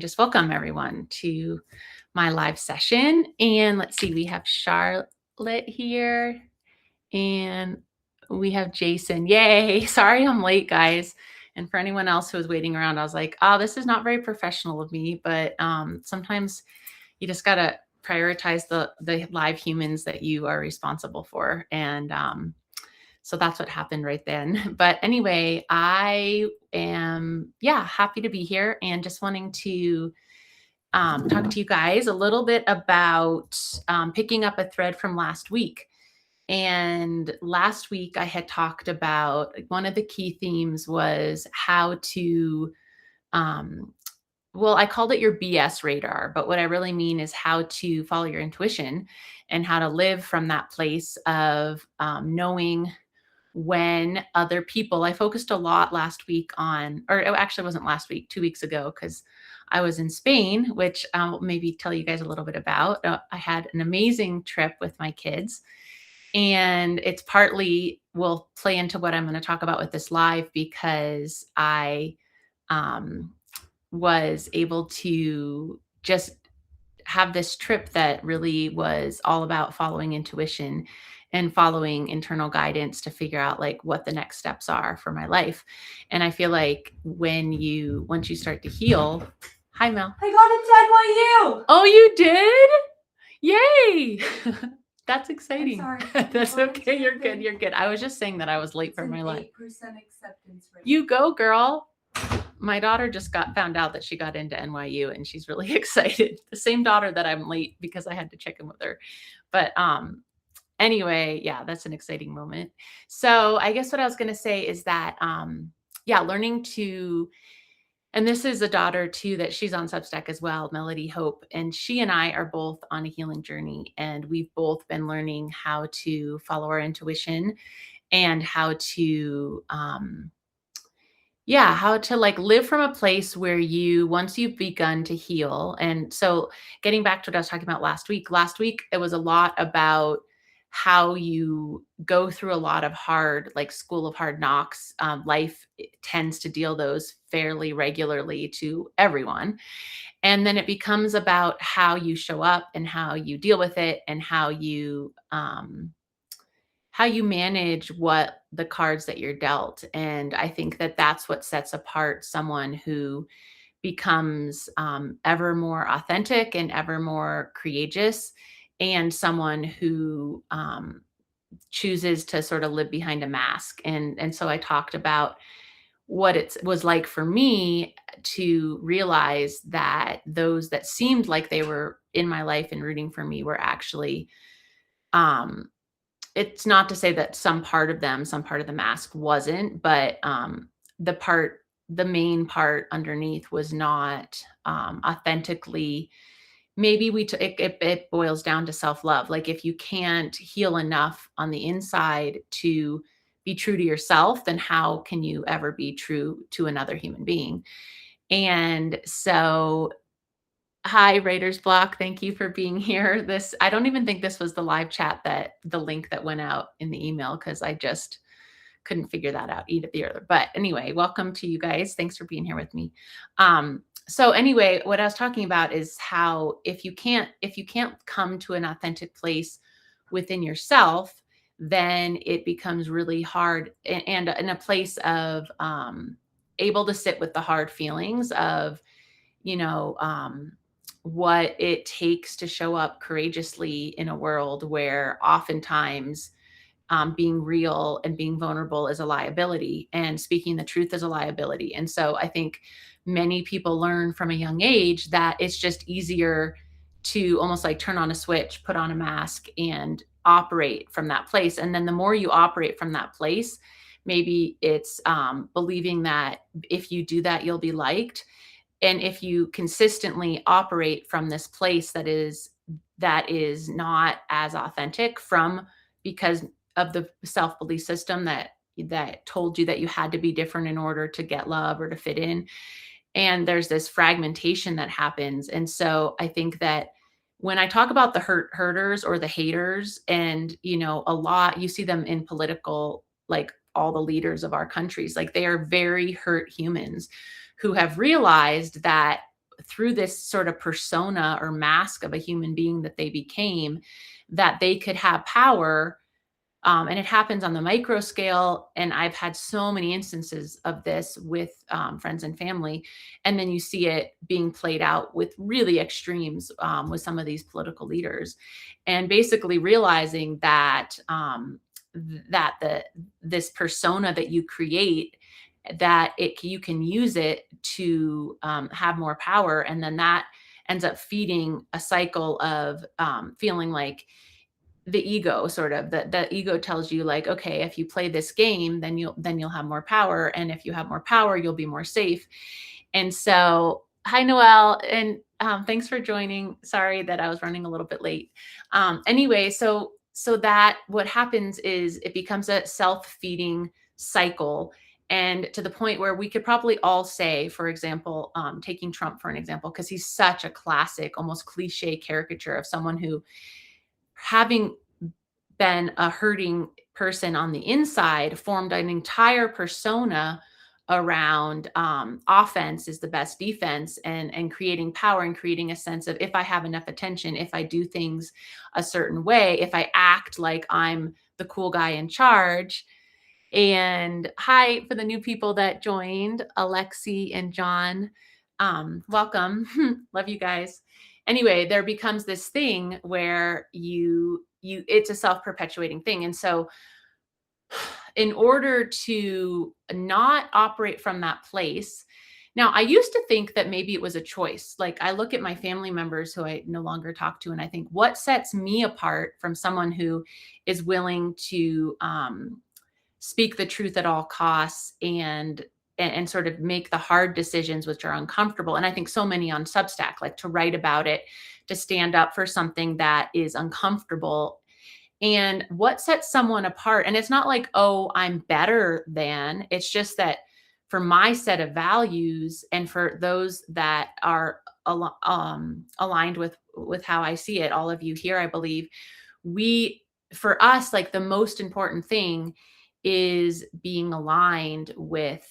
and just welcome everyone to my live session. And let's see, we have Charlotte here and we have Jason. Yay. Sorry I'm late, guys. And for anyone else who was waiting around, I was like, oh, this is not very professional of me, but sometimes you just got to prioritize the live humans that you are responsible for. And so that's what happened right then. But anyway, I am, happy to be here and just wanting to talk to you guys a little bit about picking up a thread from last week. And last week I had talked about one of the key themes was how to, I called it your BS radar, but what I really mean is how to follow your intuition and how to live from that place of knowing when other people. I focused a lot last week on, or it actually wasn't last week, 2 weeks ago, because I was in Spain, which I'll maybe tell you guys a little bit about. I had an amazing trip with my kids, and it's partly will play into what I'm going to talk about with this live, because I was able to just have this trip that really was all about following intuition and following internal guidance to figure out like what the next steps are for my life. And I feel like once you start to heal. Hi, Mel. I got into NYU. Oh, you did? Yay. That's exciting. I'm sorry. That's okay. You're good. You're good. I was just saying that I was late for my life. 8% acceptance rate. You go, girl. My daughter just found out that she got into NYU and she's really excited. The same daughter that I'm late because I had to check in with her. But anyway, that's an exciting moment. So I guess what I was going to say is that, learning to, and this is a daughter too, that she's on Substack as well, Melody Hope. And she and I are both on a healing journey, and we've both been learning how to follow our intuition and how to, how to like live from a place where once you've begun to heal. And so getting back to what I was talking about last week, it was a lot about how you go through a lot of hard, like school of hard knocks. Life tends to deal those fairly regularly to everyone. And then it becomes about how you show up and how you deal with it and how you manage what the cards that you're dealt. And I think that that's what sets apart someone who becomes ever more authentic and ever more courageous, and someone who chooses to sort of live behind a mask. And so I talked about what it was like for me to realize that those that seemed like they were in my life and rooting for me were actually, it's not to say that some part of the mask wasn't, but the main part underneath was not authentically. Maybe it boils down to self-love. Like if you can't heal enough on the inside to be true to yourself, then how can you ever be true to another human being? And so, hi, Raiders Block. Thank you for being here. I don't even think this was the live chat, the link that went out in the email, because I just couldn't figure that out either. But anyway, welcome to you guys. Thanks for being here with me. So anyway, what I was talking about is how if you can't come to an authentic place within yourself, then it becomes really hard, and in a place of able to sit with the hard feelings of, what it takes to show up courageously in a world where oftentimes being real and being vulnerable is a liability, and speaking the truth is a liability. And so I think many people learn from a young age that it's just easier to almost like turn on a switch, put on a mask, and operate from that place. And then the more you operate from that place, maybe it's believing that if you do that, you'll be liked. And if you consistently operate from this place that is not as authentic, because of the self-belief system that told you that you had to be different in order to get love or to fit in. And there's this fragmentation that happens. And so I think that when I talk about the hurters or the haters, and, a lot, you see them in political, like all the leaders of our countries, like they are very hurt humans who have realized that through this sort of persona or mask of a human being that they became, that they could have power. And it happens on the micro scale. And I've had so many instances of this with friends and family. And then you see it being played out with really extremes with some of these political leaders, and basically realizing that this persona that you create, that you can use it to have more power, and then that ends up feeding a cycle of feeling like the ego, sort of the ego tells you like, okay, if you play this game, then you'll have more power, and if you have more power, you'll be more safe. And so, hi Noelle, and thanks for joining. Sorry that I was running a little bit late. Anyway, so that what happens is it becomes a self-feeding cycle, and to the point where we could probably all say, for example, taking Trump for an example, because he's such a classic, almost cliche caricature of someone who, having been a hurting person on the inside, formed an entire persona around offense is the best defense, and creating power and creating a sense of, if I have enough attention, if I do things a certain way, if I act like I'm the cool guy in charge. And hi for the new people that joined, Alexi and John. Welcome. Love you guys. Anyway, there becomes this thing where it's a self-perpetuating thing. And so in order to not operate from that place, now I used to think that maybe it was a choice. Like, I look at my family members who I no longer talk to, and I think, what sets me apart from someone who is willing to speak the truth at all costs, and sort of make the hard decisions which are uncomfortable. And I think so many on Substack, like to write about it, to stand up for something that is uncomfortable. And what sets someone apart, and it's not like, oh, I'm better than, it's just that for my set of values, and for those that are aligned with how I see it, all of you here, I believe, for us, like, the most important thing is being aligned with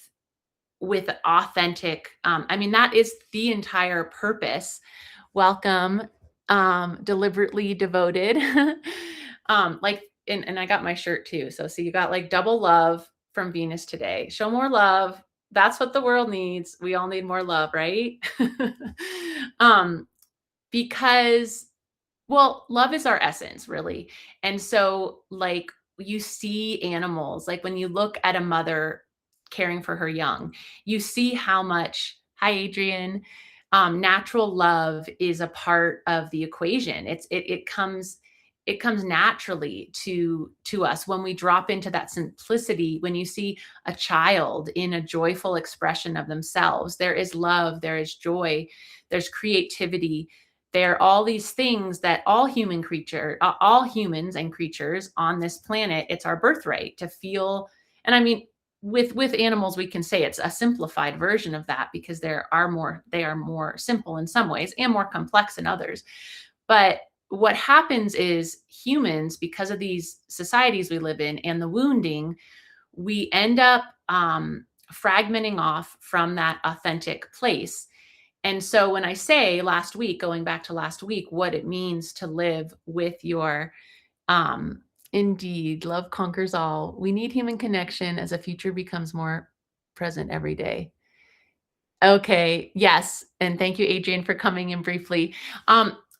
authentic, I mean, that is the entire purpose. Welcome, deliberately devoted. Like, and I got my shirt too. So you got like double love from Venus today. Show more love. That's what the world needs. We all need more love, right? Because, well, love is our essence, really. And so, like, you see animals, like when you look at a mother caring for her young, you see how much, hi, Adrian, natural love is a part of the equation. It comes naturally to us when we drop into that simplicity. When you see a child in a joyful expression of themselves, there is love, there is joy, there's creativity. There are all these things that all humans and creatures on this planet, it's our birthright to feel. And I mean, with animals, we can say it's a simplified version of that, because they are more simple in some ways and more complex in others. But what happens is, humans, because of these societies we live in and the wounding, we end up fragmenting off from that authentic place. And so when I say going back to last week, what it means to live with your, indeed, love conquers all. We need human connection as a future becomes more present every day. Okay. Yes. And thank you, Adrian, for coming in briefly.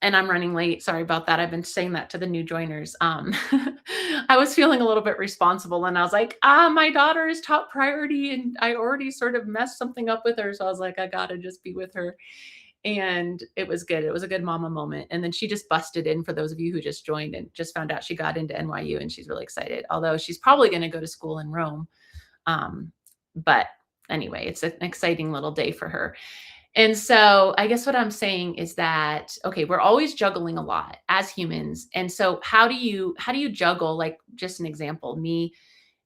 And I'm running late. Sorry about that. I've been saying that to the new joiners. I was feeling a little bit responsible, and I was like, my daughter is top priority, and I already sort of messed something up with her. So I was like, I gotta just be with her. And it was good. It was a good mama moment. And then she just busted in, for those of you who just joined and just found out she got into NYU, and she's really excited. Although she's probably going to go to school in Rome. But anyway, it's an exciting little day for her. And so I guess what I'm saying is that, okay, we're always juggling a lot as humans. And so how do you juggle, like, just an example, me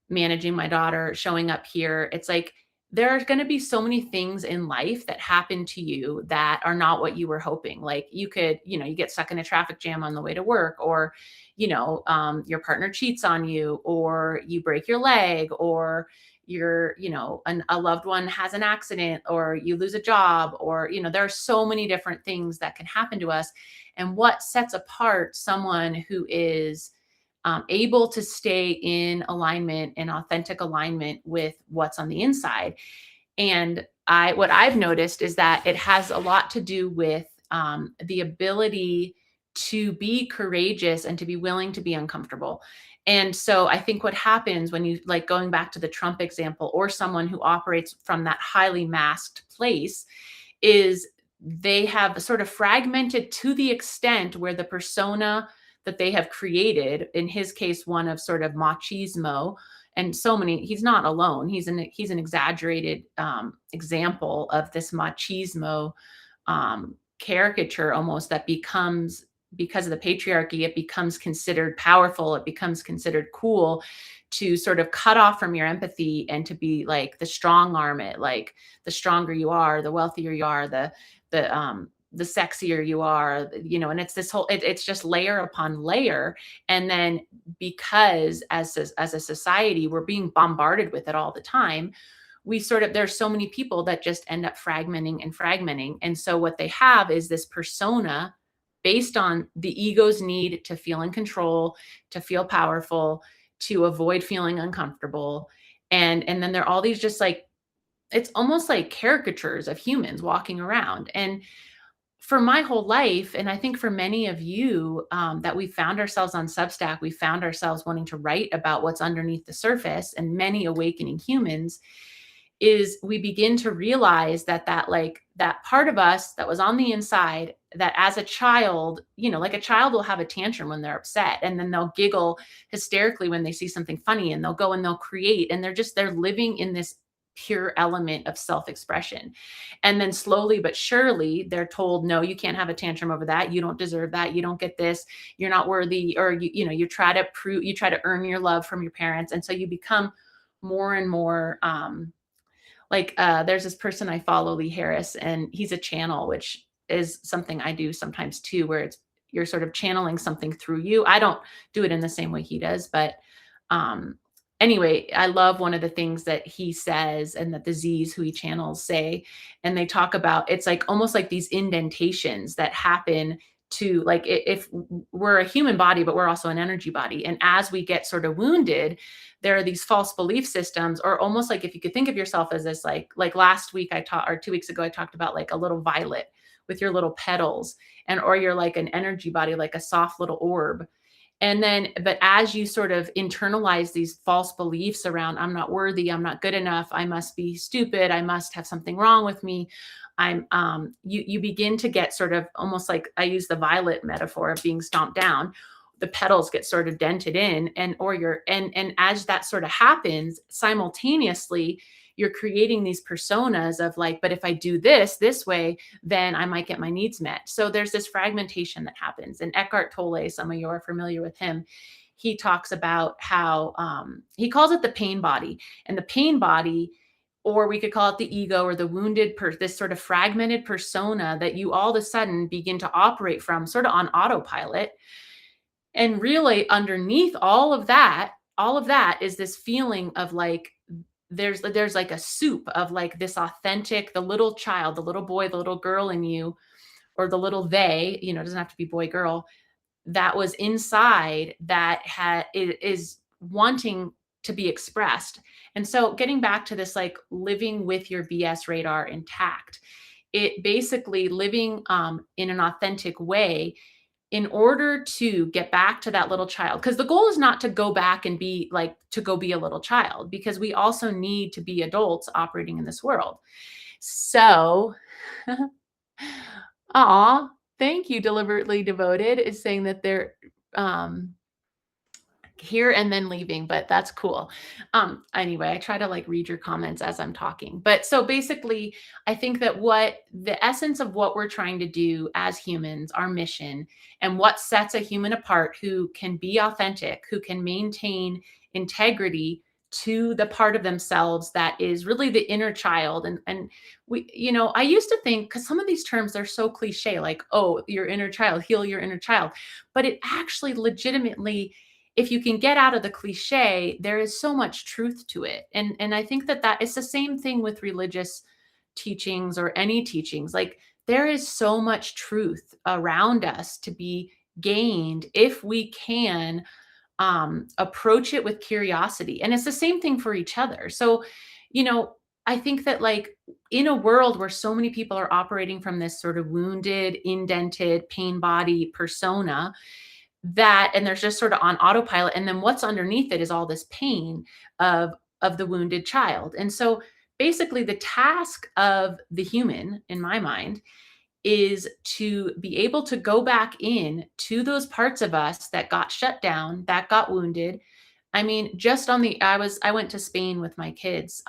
managing my daughter, showing up here. It's like, there are going to be so many things in life that happen to you that are not what you were hoping. Like, you could, you get stuck in a traffic jam on the way to work, or, your partner cheats on you, or you break your leg, or, a loved one has an accident, or you lose a job, or there are so many different things that can happen to us. And what sets apart someone who is able to stay in alignment and authentic alignment with what's on the inside. And what I've noticed is that it has a lot to do with the ability to be courageous and to be willing to be uncomfortable. And so I think what happens when you, like, going back to the Trump example, or someone who operates from that highly masked place, is they have sort of fragmented to the extent where the persona that they have created, in his case, one of sort of machismo, and so many, he's not alone. He's an exaggerated example of this machismo caricature, almost, that becomes, because of the patriarchy, it becomes considered powerful, it becomes considered cool to sort of cut off from your empathy and to be like the strong arm it, like the stronger you are, the wealthier you are, the sexier you are, and it's this whole, it's just layer upon layer. And then, because as a society, we're being bombarded with it all the time, we sort of, there's so many people that just end up fragmenting and fragmenting. And so what they have is this persona based on the ego's need to feel in control, to feel powerful, to avoid feeling uncomfortable. And then there are all these, just like, it's almost like caricatures of humans walking around. And for my whole life, and I think for many of you, that we found ourselves on Substack, we found ourselves wanting to write about what's underneath the surface, and many awakening humans, is we begin to realize that part of us that was on the inside, that as a child, like a child will have a tantrum when they're upset, and then they'll giggle hysterically when they see something funny, and they'll go and they'll create, and they're living in this pure element of self-expression. And then slowly but surely they're told, no, you can't have a tantrum over that, you don't deserve that, you don't get this, you're not worthy, or you try to earn your love from your parents. And so you become more and more there's this person I follow, Lee Harris, and he's a channel, which is something I do sometimes too, where you're sort of channeling something through you. I don't do it in the same way he does, but um anyway, I love one of the things that he says, and that the Z's who he channels say, and they talk about, it's like almost like these indentations that happen to, like, if we're a human body, but we're also an energy body. And as we get sort of wounded, there are these false belief systems, or almost like, if you could think of yourself as this, like last week I taught, or 2 weeks ago, I talked about like a little violet with your little petals, or you're like an energy body, like a soft little orb. And then, but as you sort of internalize these false beliefs around, I'm not worthy, I'm not good enough, I must be stupid, I must have something wrong with me, you begin to get sort of, almost like, I use the violet metaphor of being stomped down, the petals get sort of dented in, and as that sort of happens, simultaneously you're creating these personas of like, but if I do this way, then I might get my needs met. So there's this fragmentation that happens. And Eckhart Tolle, some of you are familiar with him, he talks about how he calls it the pain body. And the pain body, or we could call it the ego, or the wounded this sort of fragmented persona that you all of a sudden begin to operate from sort of on autopilot. And really underneath all of that is this feeling of like, there's like a soup of like this authentic, the little child, the little boy, the little girl in you, or the little they, it doesn't have to be boy, girl, that was inside, that is wanting to be expressed. And so getting back to this, like, living with your BS radar intact, it basically living in an authentic way, in order to get back to that little child. Because the goal is not to go back and be like, to go be a little child, because we also need to be adults operating in this world. So, aw, thank you. Deliberately Devoted is saying that they're here and then leaving, but that's cool. Anyway, I try to like read your comments as I'm talking. But so basically, I think that what the essence of what we're trying to do as humans, our mission, and what sets a human apart who can be authentic, who can maintain integrity to the part of themselves that is really the inner child. And we, I used to think, because some of these terms, they're so cliche, like, oh, your inner child, heal your inner child. But it actually legitimately if you can get out of the cliche, there is so much truth to it. And I think that it's the same thing with religious teachings or any teachings. Like there is so much truth around us to be gained if we can approach it with curiosity. And it's the same thing for each other. So, you know, I think that like in a world where so many people are operating from this sort of wounded, indented, pain body persona, that and there's just sort of on autopilot, and then what's underneath it is all this pain of of the wounded child. And so basically the task of the human in my mind is to be able to go back in to those parts of us that got shut down, that got wounded. I mean, just on the I went to Spain with my kids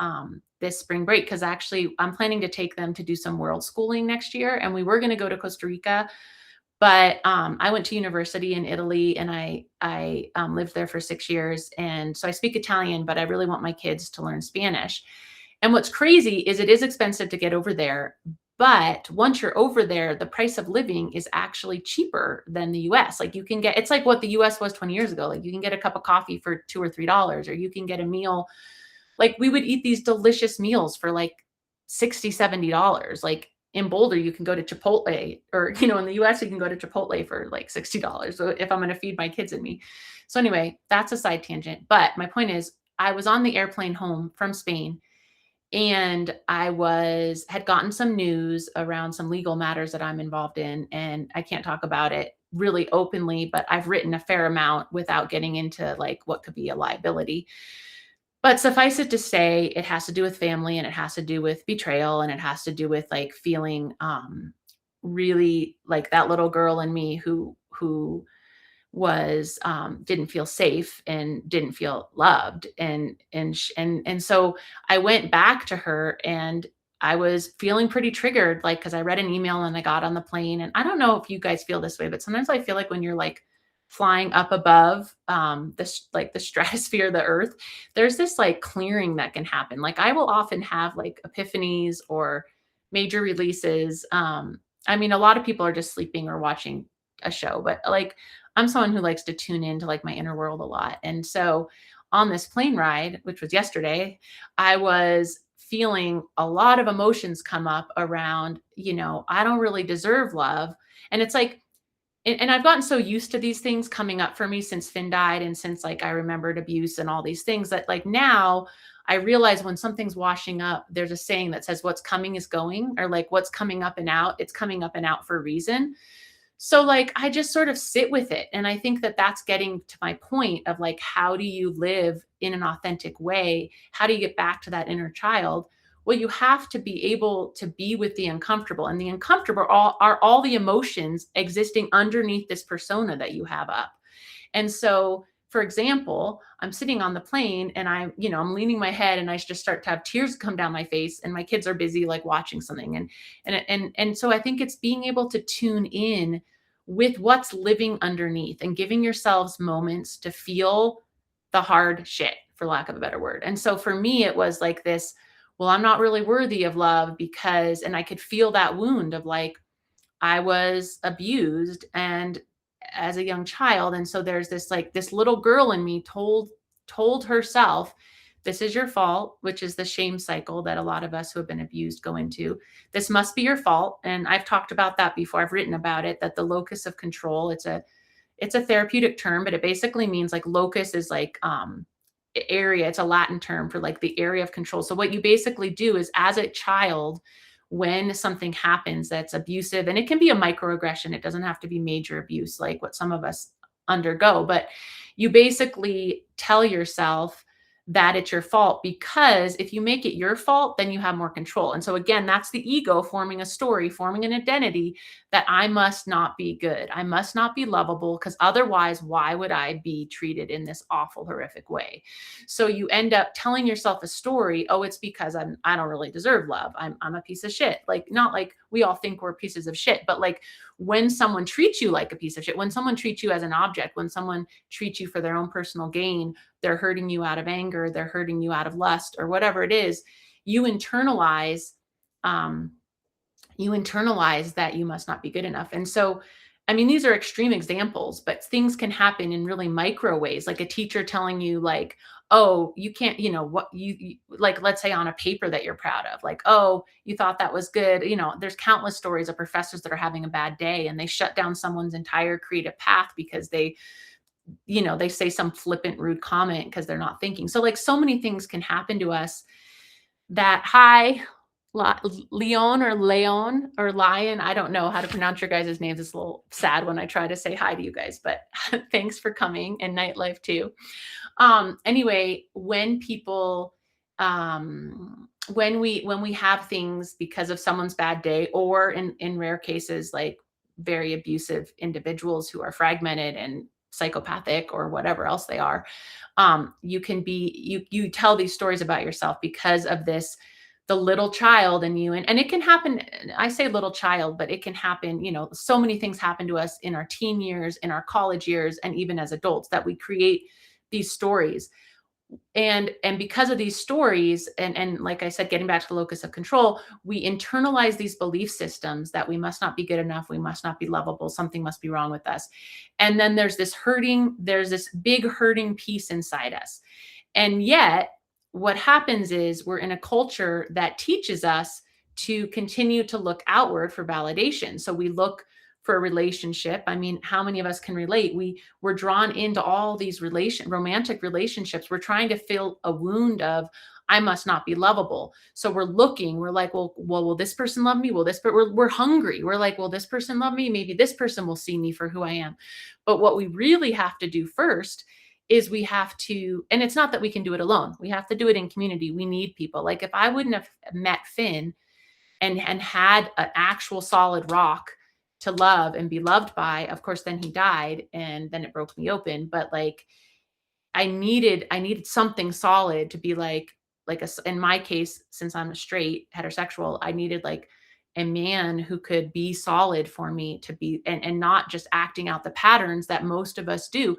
this spring break because actually I'm planning to take them to do some world schooling next year, and we were going to go to Costa Rica, but I went to university in Italy, and I lived there for 6 years, and so I speak Italian, but I really want my kids to learn Spanish. And what's crazy is it is expensive to get over there, but once you're over there, the price of living is actually cheaper than the US. Like you can get it's like what the US was 20 years ago. Like you can get a cup of coffee for 2 or $3, or you can get a meal. Like we would eat these delicious meals for like 60, $70. Like in Boulder, you can go to Chipotle, or in the US, you can go to Chipotle for like $60. So if I'm going to feed my kids and me. So anyway, that's a side tangent. But my point is, I was on the airplane home from Spain, and had gotten some news around some legal matters that I'm involved in, and I can't talk about it really openly, but I've written a fair amount without getting into like what could be a liability. But suffice it to say, it has to do with family, and it has to do with betrayal, and it has to do with like feeling really like that little girl in me who was didn't feel safe and didn't feel loved, and so I went back to her, and I was feeling pretty triggered, like because I read an email and I got on the plane. And I don't know if you guys feel this way, but sometimes I feel like when you're like flying up above this like the stratosphere of the earth, there's this like clearing that can happen. Like I will often have like epiphanies or major releases. I mean, a lot of people are just sleeping or watching a show, but like I'm someone who likes to tune into like my inner world a lot. And so on this plane ride, which was yesterday, I was feeling a lot of emotions come up around, I don't really deserve love. And it's like, and I've gotten so used to these things coming up for me since Finn died, and since like I remembered abuse and all these things, that like now I realize when something's washing up, there's a saying that says what's coming is going, or like what's coming up and out, it's coming up and out for a reason. So like I just sort of sit with it. And I think that that's getting to my point of like, how do you live in an authentic way? How do you get back to that inner child? Well, you have to be able to be with the uncomfortable, and the uncomfortable are all the emotions existing underneath this persona that you have up. And so, for example, I'm sitting on the plane, and I'm leaning my head, and I just start to have tears come down my face, and my kids are busy like watching something. And so I think it's being able to tune in with what's living underneath and giving yourselves moments to feel the hard shit, for lack of a better word. And so for me, it was like this, well, I'm not really worthy of love because, and I could feel that wound of like, I was abused and as a young child. And so there's this like this little girl in me told herself, this is your fault, which is the shame cycle that a lot of us who have been abused go into. This must be your fault. And I've talked about that before. I've written about it, that the locus of control, it's a therapeutic term, but it basically means like locus is like area. It's a Latin term for like the area of control. So what you basically do is, as a child, when something happens that's abusive, and it can be a microaggression, it doesn't have to be major abuse like what some of us undergo, but you basically tell yourself that it's your fault, because if you make it your fault, then you have more control. And so again, that's the ego forming a story, forming an identity that I must not be good. I must not be lovable, because otherwise, why would I be treated in this awful, horrific way? So you end up telling yourself a story. Oh, it's because I don't really deserve love. I'm a piece of shit. Like, not like we all think we're pieces of shit, but like when someone treats you like a piece of shit, when someone treats you as an object, when someone treats you for their own personal gain, they're hurting you out of anger, they're hurting you out of lust, or whatever it is, you internalize that you must not be good enough. And so I mean, these are extreme examples, but things can happen in really micro ways, like a teacher telling you, like, oh, you can't, what like, let's say on a paper that you're proud of, like, oh, you thought that was good. There's countless stories of professors that are having a bad day and they shut down someone's entire creative path because they say some flippant, rude comment because they're not thinking. So, like, so many things can happen to us that, hi, Leon or Leon or Lion. I don't know how to pronounce your guys' names. It's a little sad when I try to say hi to you guys, but thanks for coming, and nightlife too. Anyway, when people, when we have things because of someone's bad day, or in rare cases, like very abusive individuals who are fragmented and psychopathic or whatever else they are, you tell these stories about yourself because of this, the little child in you. And it can happen. I say little child, but it can happen. So many things happen to us in our teen years, in our college years, and even as adults, that we create these stories. And because of these stories, and like I said, getting back to the locus of control, we internalize these belief systems that we must not be good enough, we must not be lovable, something must be wrong with us. And then there's this big hurting piece inside us. And yet, what happens is we're in a culture that teaches us to continue to look outward for validation. So we look for a relationship. I mean, how many of us can relate? We're drawn into all these romantic relationships. We're trying to fill a wound of, I must not be lovable. So we're like, well, will this person love me? We're hungry. We're like, will this person love me? Maybe this person will see me for who I am. But what we really have to do first is we have to, and it's not that we can do it alone. We have to do it in community. We need people. Like, if I wouldn't have met Finn and had an actual solid rock to love and be loved by, of course, then he died and then it broke me open. But like, I needed something solid to be in my case, since I'm a straight heterosexual, I needed like a man who could be solid for me to be, and not just acting out the patterns that most of us do.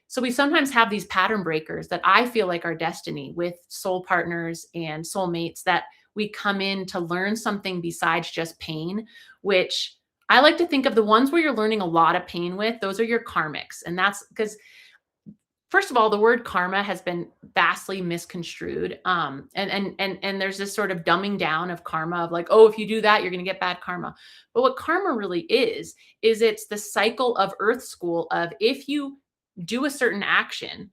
So we sometimes have these pattern breakers that I feel like are destiny, with soul partners and soulmates, that we come in to learn something besides just pain, which I like to think of the ones where you're learning a lot of pain with, those are your karmics. And that's because, first of all, the word karma has been vastly misconstrued. And there's this sort of dumbing down of karma, of like, oh, if you do that, you're going to get bad karma. But what karma really is it's the cycle of Earth School of, if you do a certain action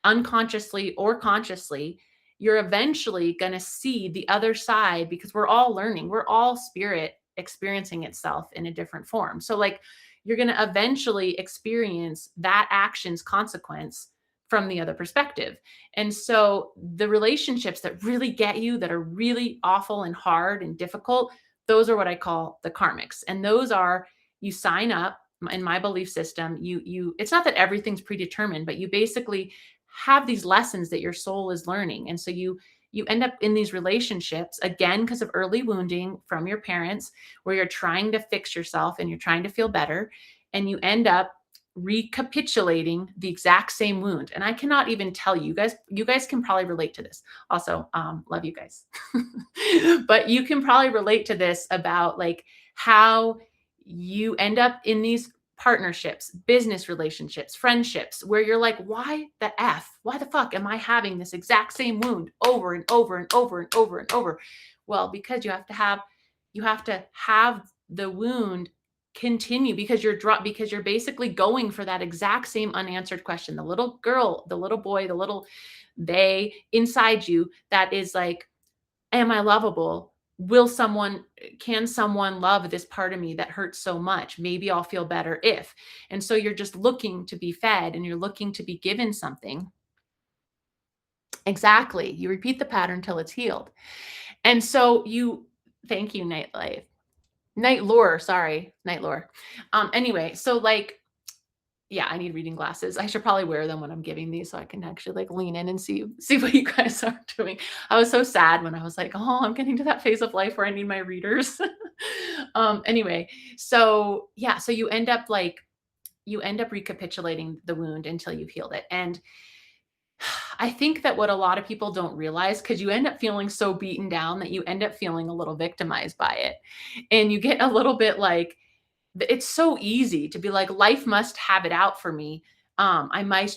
unconsciously or consciously, you're eventually going to see the other side, because we're all learning. We're all spirit experiencing itself in a different form. So like, you're going to eventually experience that action's consequence from the other perspective. And so the relationships that really get you, that are really awful and hard and difficult, those are what I call the karmics. And those are, you sign up. In my belief system, it's not that everything's predetermined, but you basically have these lessons that your soul is learning. And so you end up in these relationships, again, because of early wounding from your parents, where you're trying to fix yourself and you're trying to feel better, and you end up recapitulating the exact same wound. And I cannot even tell you guys can probably relate to this. Also, love you guys. But you can probably relate to this, about like how you end up in these partnerships, business relationships, friendships, where you're like, why the fuck am I having this exact same wound over and over and over and over and over? Well, because you have to have the wound continue, because you're basically going for that exact same unanswered question. The little girl, the little boy, the little they inside you, that is like, am I lovable? Can someone love this part of me that hurts so much? Maybe I'll feel better if. And so you're just looking to be fed, and you're looking to be given something. Exactly. You repeat the pattern till it's healed. And so thank you, Night lore. Anyway, so like, yeah, I need reading glasses. I should probably wear them when I'm giving these, so I can actually like lean in and see what you guys are doing. I was so sad when I was like, oh, I'm getting to that phase of life where I need my readers. Anyway, so yeah, so you end up recapitulating the wound until you've healed it. And I think that what a lot of people don't realize, because you end up feeling so beaten down that you end up feeling a little victimized by it. And you get a little bit like, it's so easy to be like, life must have it out for me. I might,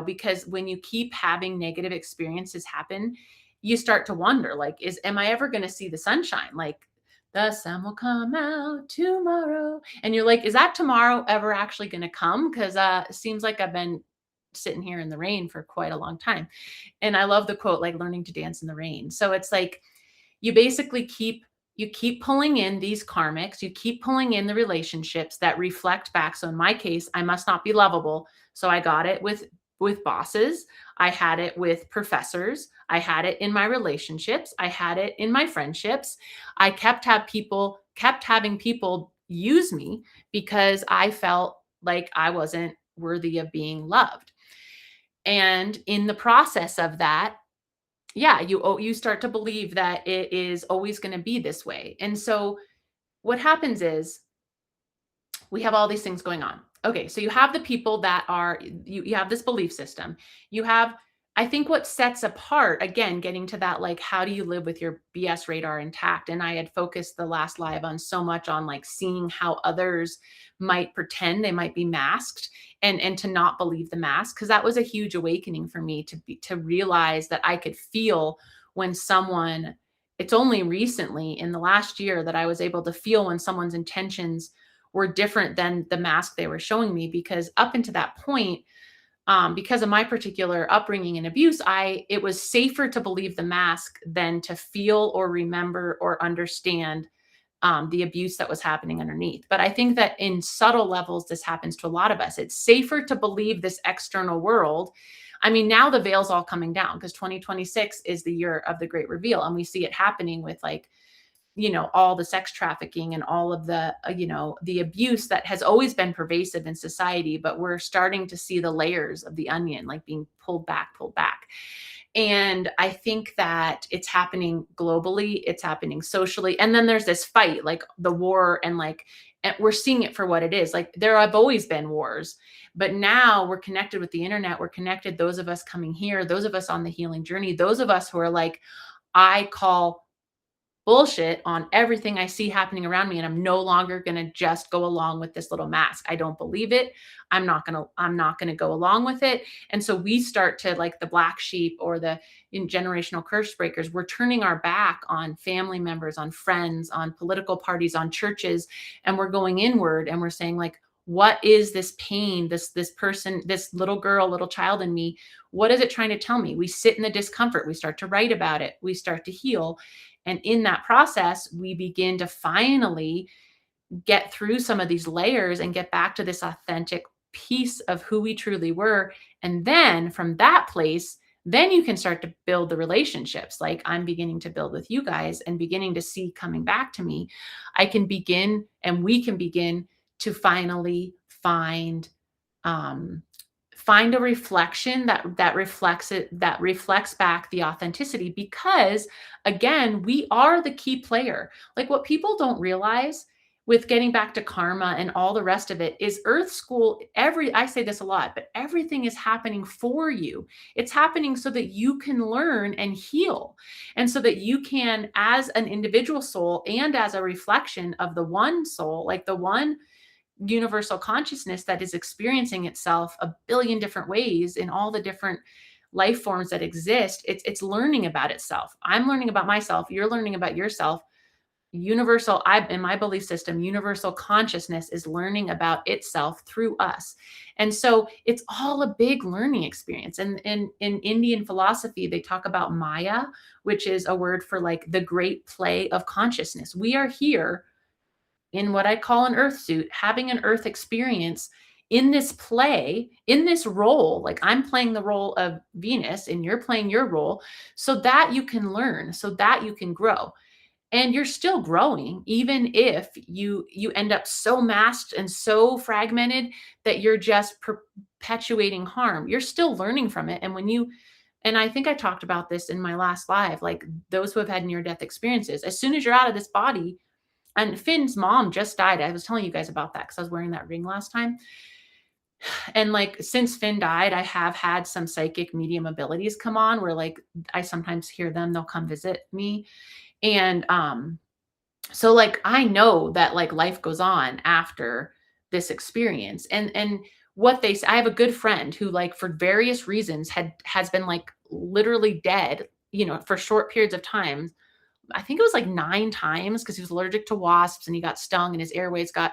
because when you keep having negative experiences happen, you start to wonder, like, am I ever going to see the sunshine? Like, the sun will come out tomorrow. And you're like, is that tomorrow ever actually going to come? Because it seems like I've been sitting here in the rain for quite a long time. And I love the quote, like learning to dance in the rain. So it's like, you basically keep pulling in these karmics, you keep pulling in the relationships that reflect back. So in my case, I must not be lovable. So I got it with bosses, I had it with professors, I had it in my relationships, I had it in my friendships. I kept having people use me because I felt like I wasn't worthy of being loved. And in the process of that, yeah, you start to believe that it is always going to be this way. And so what happens is we have all these things going on. Okay, so you have the people that are you have this belief system. You have, I think what sets apart, again, getting to that, like, how do you live with your BS radar intact? And I had focused the last live on so much on like seeing how others might pretend, they might be masked, and to not believe the mask, because that was a huge awakening for me to realize that I could feel when someone, it's only recently in the last year that I was able to feel when someone's intentions were different than the mask they were showing me. Because up until that point, because of my particular upbringing and abuse, it was safer to believe the mask than to feel or remember or understand the abuse that was happening underneath. But I think that in subtle levels, this happens to a lot of us. It's safer to believe this external world. I mean, now the veil's all coming down because 2026 is the year of the great reveal. And we see it happening with, like, all the sex trafficking and all of the, the abuse that has always been pervasive in society, but we're starting to see the layers of the onion, like, being pulled back, pulled back. And I think that it's happening globally, it's happening socially. And then there's this fight, like the war, and we're seeing it for what it is. Like, there have always been wars, but now we're connected with the internet. We're connected, those of us coming here, those of us on the healing journey, those of us who are like, I call bullshit on everything I see happening around me. And I'm no longer going to just go along with this little mask. I don't believe it. I'm not going to go along with it. And so we start to, like the black sheep or the generational curse breakers, we're turning our back on family members, on friends, on political parties, on churches. And we're going inward and we're saying, like, what is this pain, this person, this little girl, little child in me? What is it trying to tell me? We sit in the discomfort. We start to write about it. We start to heal. And in that process, we begin to finally get through some of these layers and get back to this authentic piece of who we truly were. And then from that place, then you can start to build the relationships like I'm beginning to build with you guys and beginning to see coming back to me. I can begin, and we can begin to finally um, find a reflection that reflects it, that reflects back the authenticity. Because again, we are the key player. Like, what people don't realize with getting back to karma and all the rest of it is earth school. I say this a lot, but everything is happening for you. It's happening so that you can learn and heal, and so that you can, as an individual soul and as a reflection of the one soul, like the one universal consciousness that is experiencing itself a billion different ways in all the different life forms that exist. It's learning about itself. I'm learning about myself, you're learning about yourself. Universal, I in my belief system, universal consciousness is learning about itself through us. And so it's all a big learning experience. And in Indian philosophy, they talk about Maya, which is a word for, like, the great play of consciousness. We are here in what I call an earth suit, having an earth experience in this play, in this role. Like, I'm playing the role of Venus and you're playing your role, so that you can learn, so that you can grow. And you're still growing, even if you end up so masked and so fragmented that you're just perpetuating harm. You're still learning from it. And I think I talked about this in my last live, like those who have had near death experiences, as soon as you're out of this body. And Finn's mom just died. I was telling you guys about that because I was wearing that ring last time. And, like, since Finn died, I have had some psychic medium abilities come on where, like, I sometimes hear them, they'll come visit me. And So like I know that like life goes on after this experience. And what they say, I have a good friend who like for various reasons has been like literally dead, for short periods of time. I think it was like 9 times because he was allergic to wasps and he got stung and his airways got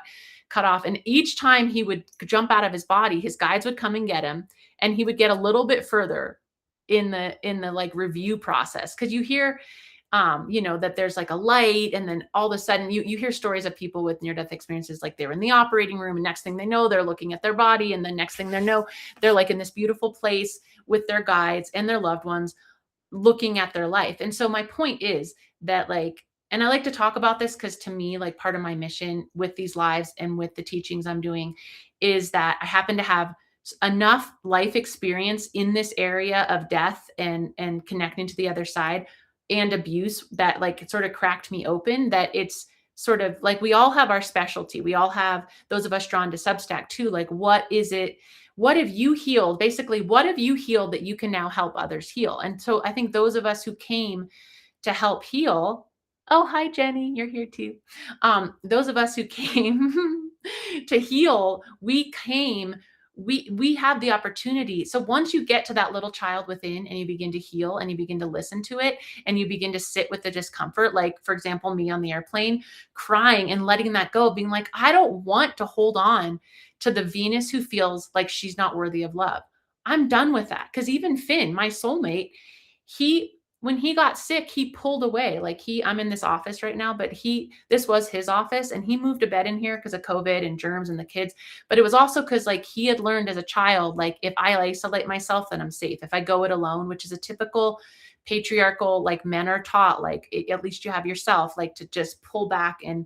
cut off. And each time he would jump out of his body, his guides would come and get him, and he would get a little bit further in the like review process. Because you hear that there's like a light, and then all of a sudden you hear stories of people with near death experiences, like they're in the operating room, and next thing they know, they're looking at their body, and then next thing they know, they're like in this beautiful place with their guides and their loved ones looking at their life. And so my point is that like, and I like to talk about this because to me, like part of my mission with these lives and with the teachings I'm doing is that I happen to have enough life experience in this area of death and connecting to the other side and abuse that like it sort of cracked me open, that it's sort of like we all have our specialty. We all have, those of us drawn to Substack too, like what is it, what have you healed, basically what have you healed that you can now help others heal? And so I think those of us who came to help heal, oh hi Jenny, you're here too. Those of us who came to heal, we have the opportunity. So once you get to that little child within and you begin to heal and you begin to listen to it and you begin to sit with the discomfort, like for example me on the airplane crying and letting that go, being like, I don't want to hold on to the Venus who feels like she's not worthy of love. I'm done with that. Because even Finn, my soulmate, he, when he got sick, he pulled away. Like I'm in this office right now, but this was his office, and he moved a bed in here because of COVID and germs and the kids. But it was also because like he had learned as a child, like if I isolate myself, then I'm safe. If I go it alone, which is a typical patriarchal, like men are taught, like at least you have yourself, like to just pull back and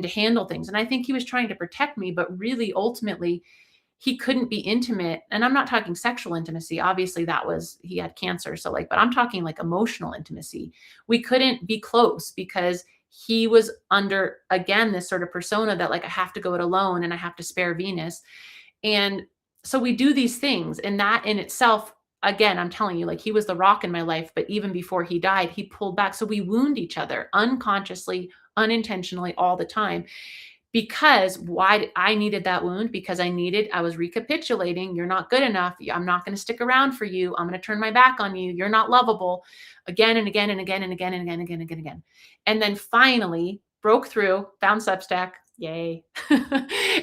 to handle things. And I think he was trying to protect me, but really ultimately he couldn't be intimate. And I'm not talking sexual intimacy. Obviously that was, he had cancer. So like, but I'm talking like emotional intimacy. We couldn't be close because he was under, again, this sort of persona that like, I have to go it alone and I have to spare Venus. And so we do these things, and that in itself, again, I'm telling you, like he was the rock in my life, but even before he died, he pulled back. So we wound each other unconsciously, unintentionally all the time. Because why I needed that wound, because I was recapitulating, you're not good enough. I'm not going to stick around for you. I'm going to turn my back on you. You're not lovable, again and again and again and again and again and again and again and again. And then finally broke through, found Substack. Yay.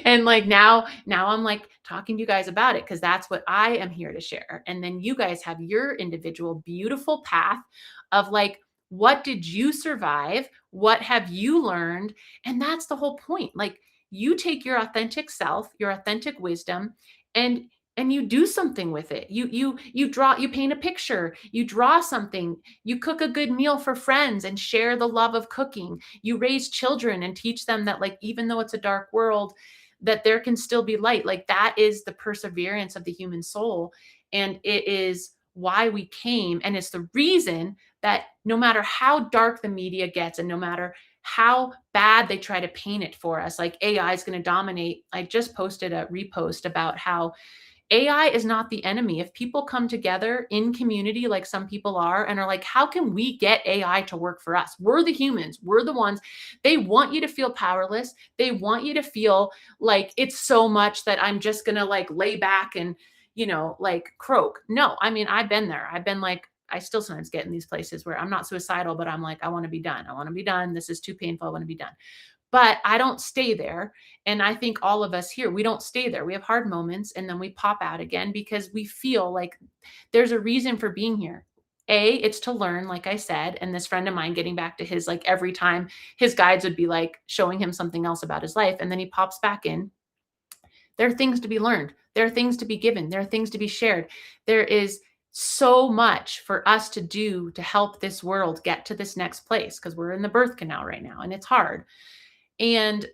And like now I'm like talking to you guys about it because that's what I am here to share. And then you guys have your individual beautiful path of like, what did you survive? What have you learned? And that's the whole point. Like you take your authentic self, your authentic wisdom, and you do something with it. You draw, you paint a picture, you draw something, you cook a good meal for friends and share the love of cooking. You raise children and teach them that like even though it's a dark world, that there can still be light. Like that is the perseverance of the human soul, and it is why we came, and it's the reason that no matter how dark the media gets and no matter how bad they try to paint it for us, like AI is going to dominate. I just posted a repost about how AI is not the enemy. If people come together in community, like some people are, and are like, how can we get AI to work for us? We're the humans. We're the ones. They want you to feel powerless. They want you to feel like it's so much that I'm just going to like lay back and, like croak. No, I mean, I've been there. I've been like, I still sometimes get in these places where I'm not suicidal, but I'm like, I want to be done. I want to be done. This is too painful. I want to be done. But I don't stay there. And I think all of us here, we don't stay there. We have hard moments and then we pop out again because we feel like there's a reason for being here. It's to learn, like I said. And this friend of mine, getting back to his, like every time his guides would be like showing him something else about his life. And then he pops back in. There are things to be learned. There are things to be given. There are things to be shared. There is so much for us to do to help this world get to this next place because we're in the birth canal right now and it's hard. And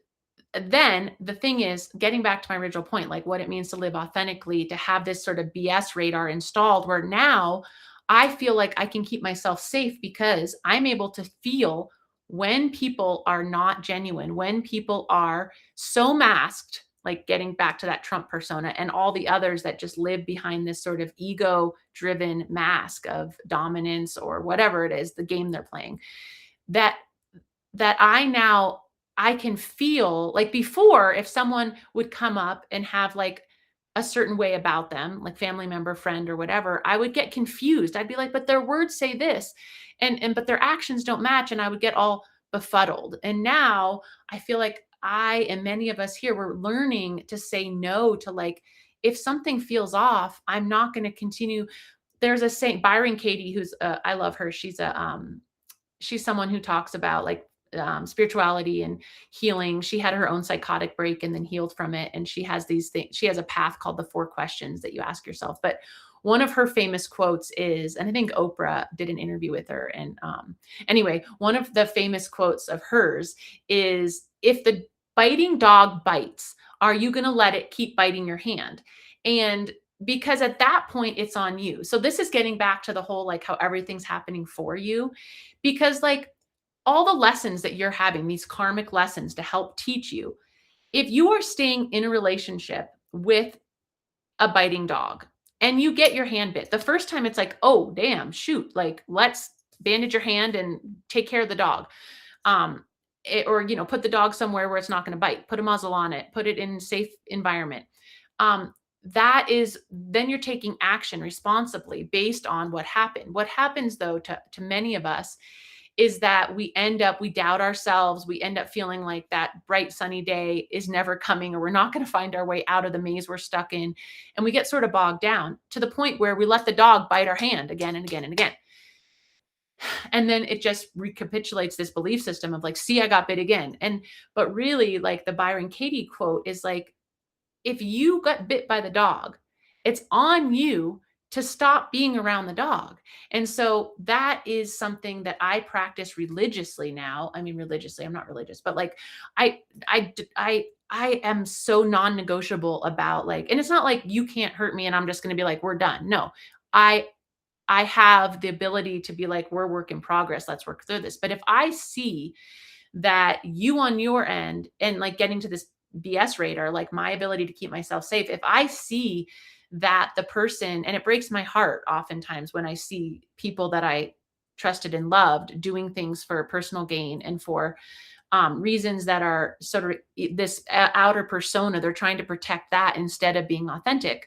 then the thing is, getting back to my original point, like what it means to live authentically, to have this sort of BS radar installed where now I feel like I can keep myself safe because I'm able to feel when people are not genuine, when people are so masked, like getting back to that Trump persona and all the others that just live behind this sort of ego driven mask of dominance or whatever it is, the game they're playing, that that I can feel like before, if someone would come up and have like a certain way about them, like family member, friend, or whatever, I would get confused. I'd be like, but their words say this, and but their actions don't match, and I would get all befuddled. And now I feel like I and many of us here, we're learning to say no to like, if something feels off, I'm not going to continue. There's a Saint Byron Katie who's I love her. She's someone who talks about like spirituality and healing. She had her own psychotic break and then healed from it. And she has these things, she has a path called the 4 questions that you ask yourself. But one of her famous quotes is, and I think Oprah did an interview with her. And anyway, one of the famous quotes of hers is, if the biting dog bites, are you going to let it keep biting your hand? And because at that point, it's on you. So this is getting back to the whole like how everything's happening for you, because like all the lessons that you're having, these karmic lessons to help teach you, if you are staying in a relationship with a biting dog and you get your hand bit, the first time it's like, oh, damn, shoot, like let's bandage your hand and take care of the dog. Or, put the dog somewhere where it's not going to bite, put a muzzle on it, put it in a safe environment. That is, then you're taking action responsibly based on what happened. What happens though to many of us is that we doubt ourselves. We end up feeling like that bright sunny day is never coming, or we're not going to find our way out of the maze we're stuck in. And we get sort of bogged down to the point where we let the dog bite our hand again and again and again. And then it just recapitulates this belief system of like, see, I got bit again. But really, like the Byron Katie quote is like, if you got bit by the dog, it's on you to stop being around the dog. And so that is something that I practice religiously now. I mean, religiously, I'm not religious, but like I I I I am so non-negotiable about like, and it's not like you can't hurt me and I'm just going to be like we're done. No. I I have the ability to be like, we're work in progress. Let's work through this. But if I see that you on your end, and like getting to this BS radar, like my ability to keep myself safe, if I see that the person, and it breaks my heart oftentimes when I see people that I trusted and loved doing things for personal gain and for reasons that are sort of this outer persona, they're trying to protect that instead of being authentic.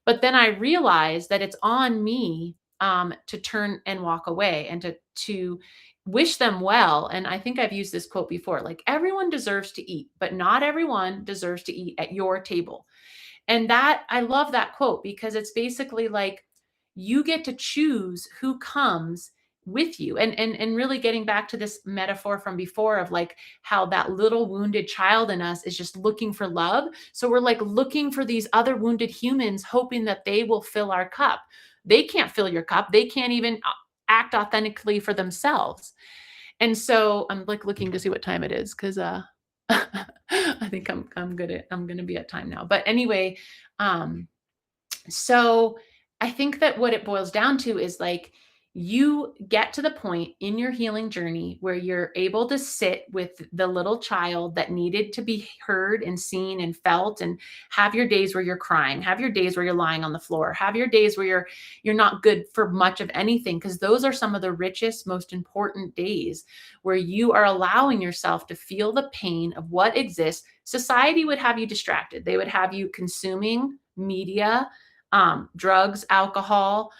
But then I realized that it's on me to turn and walk away and to wish them well. And I think I've used this quote before, like everyone deserves to eat, but not everyone deserves to eat at your table. And that I love that quote because it's basically like you get to choose who comes with you. And really getting back to this metaphor from before of like how that little wounded child in us is just looking for love. So we're like looking for these other wounded humans hoping that they will fill our cup. They can't fill your cup. They can't even act authentically for themselves. And so I'm like looking to see what time it is because I think I'm gonna be at time now. But anyway, um, so I think that what it boils down to is like you get to the point in your healing journey where you're able to sit with the little child that needed to be heard and seen and felt, and have your days where you're crying, have your days where you're lying on the floor, have your days where you're not good for much of anything, because those are some of the richest, most important days where you are allowing yourself to feel the pain of what exists. Society would have you distracted. They would have you consuming media, drugs, alcohol,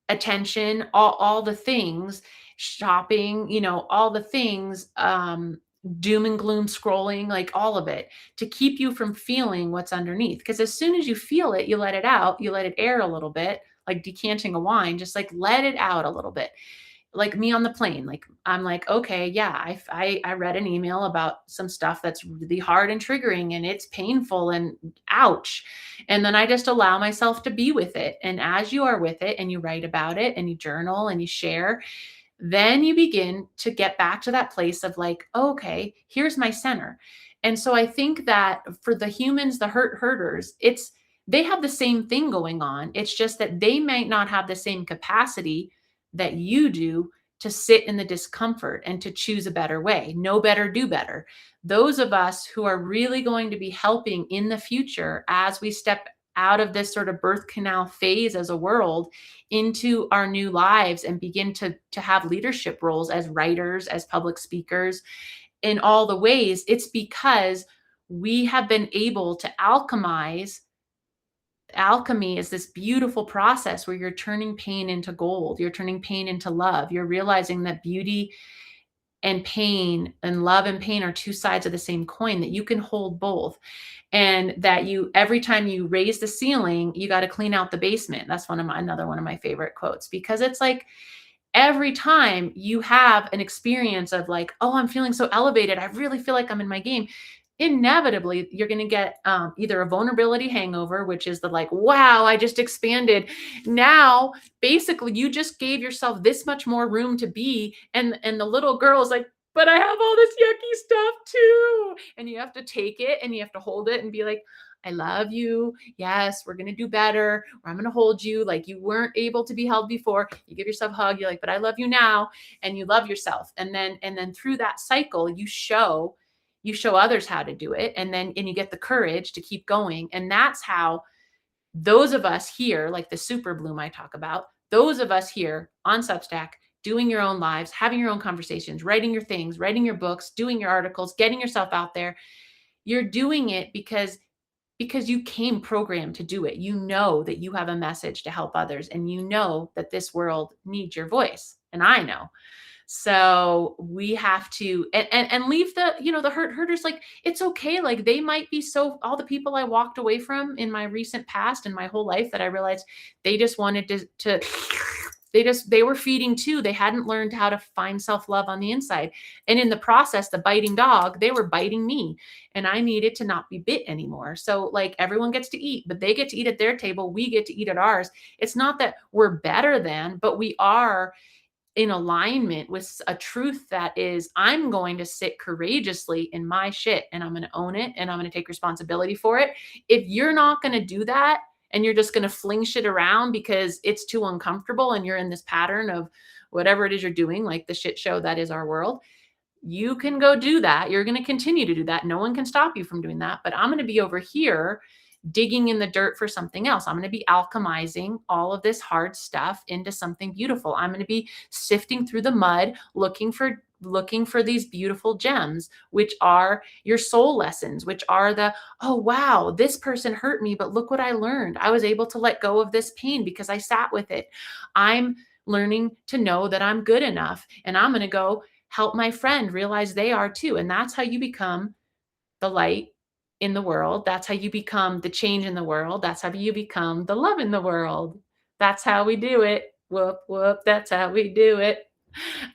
attention, all the things, shopping, all the things, doom and gloom scrolling, like all of it to keep you from feeling what's underneath. Because as soon as you feel it, you let it out, you let it air a little bit, like decanting a wine, just like let it out a little bit. Like me on the plane, like I'm like, okay, yeah, I read an email about some stuff that's really hard and triggering and it's painful and ouch. And then I just allow myself to be with it. And as you are with it and you write about it and you journal and you share, then you begin to get back to that place of like, okay, here's my center. And so I think that for the humans, the herders, they have the same thing going on. It's just that they might not have the same capacity that you do to sit in the discomfort and to choose a better way. Know better, do better. Those of us who are really going to be helping in the future as we step out of this sort of birth canal phase as a world into our new lives and begin to have leadership roles as writers, as public speakers, in all the ways, it's because we have been able to alchemize. Alchemy is this beautiful process where you're turning pain into gold, you're turning pain into love, you're realizing that beauty and pain and love and pain are two sides of the same coin, that you can hold both, and that you, every time you raise the ceiling, you got to clean out the basement. That's another one of my favorite quotes, because it's like every time you have an experience of like, oh, I'm feeling so elevated, I really feel like I'm in my game, inevitably you're going to get either a vulnerability hangover, which is the like, wow, I just expanded. Now, basically, you just gave yourself this much more room to be. And the little girl is like, but I have all this yucky stuff too. And you have to take it and you have to hold it and be like, I love you. Yes, we're going to do better. Or I'm going to hold you like you weren't able to be held before. You give yourself a hug. You're like, but I love you now. And you love yourself. And then through that cycle, you show others how to do it. And you get the courage to keep going. And that's how those of us here, like the super bloom I talk about, those of us here on Substack, doing your own lives, having your own conversations, writing your things, writing your books, doing your articles, getting yourself out there, you're doing it because you came programmed to do it. You know that you have a message to help others, and you know that this world needs your voice. And I know. So we have to and leave the, the hurters. Like, it's okay. Like, they might be, so all the people I walked away from in my recent past and my whole life, that I realized they just wanted to they were feeding too. They hadn't learned how to find self-love on the inside. And in the process, the biting dog, they were biting me, and I needed to not be bit anymore. So like, everyone gets to eat, but they get to eat at their table. We get to eat at ours. It's not that we're better than, but we are in alignment with a truth that is, I'm going to sit courageously in my shit, and I'm going to own it, and I'm going to take responsibility for it. If you're not going to do that, and you're just going to fling shit around because it's too uncomfortable, and you're in this pattern of whatever it is you're doing, like the shit show that is our world, you can go do that. You're going to continue to do that. No one can stop you from doing that. But I'm going to be over here digging in the dirt for something else. I'm going to be alchemizing all of this hard stuff into something beautiful. I'm going to be sifting through the mud, looking for these beautiful gems, which are your soul lessons, which are the, oh wow, this person hurt me, but look what I learned. I was able to let go of this pain because I sat with it. I'm learning to know that I'm good enough, and I'm going to go help my friend realize they are too. And that's how you become the light in the world. That's how you become the change in the world. That's how you become the love in the world. That's how we do it. Whoop, whoop. That's how we do it.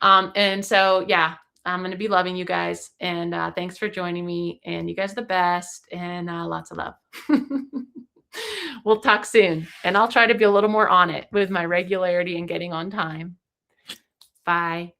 And so, yeah, I'm going to be loving you guys. And thanks for joining me. And you guys are the best. And lots of love. We'll talk soon. And I'll try to be a little more on it with my regularity and getting on time. Bye.